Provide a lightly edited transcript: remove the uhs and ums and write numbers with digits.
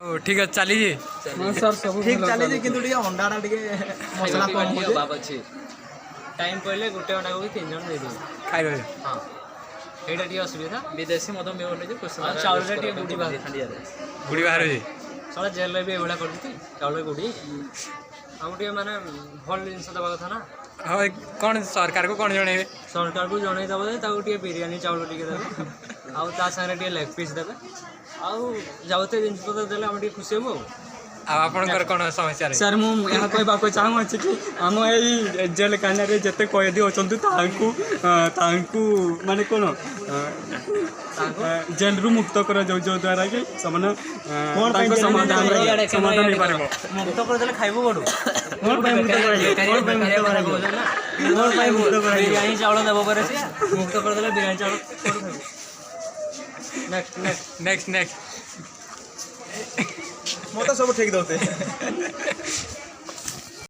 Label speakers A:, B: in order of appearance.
A: ठीक है चली
B: सर सब
C: ठीक चली किंतु टिके अंडाटा टिके मसला कम हो
B: बाब अछि टाइम पहिले गुटे अंडा को 3 जन दे दे
A: खाइबे।
B: हां एटा टिके असुविधा
C: विदेशी मद में बोले जे कुछ
B: चाउल रे टिके गुडी बाहर
A: गुड़ी बाहर होई
B: साला जेल रे भी एवला कर दिती चाउल गुडी हम टिके माने भल जिंस दबा कथा ना
A: हां कोन सरकार को कोन जणे
B: सरकार को जणै दबो ताको टिके बिरयानी चाउल टिके देबे आउ ता संगे टिके लेग पीस देबे आउ जाउते जिंस पत्र देले हम टिके खुशी हेबो।
A: आपणकर कोन समस्या रे
D: सर मु यहाँ कहबाक चाहूँगी कि आम यही जेल खाना जिते कैदी अच्छा माने कौन जेल रु मुक्त कर जो द्वारा कि समाधान नहीं पार
B: मुक्त कर देले खाइबो कोडू बिरयानी चाउल देबो करे मुक्त कर देले बिरयानी चाउल कोडू खाइबो।
A: नेक्स्ट
C: मत सब ठीक दौते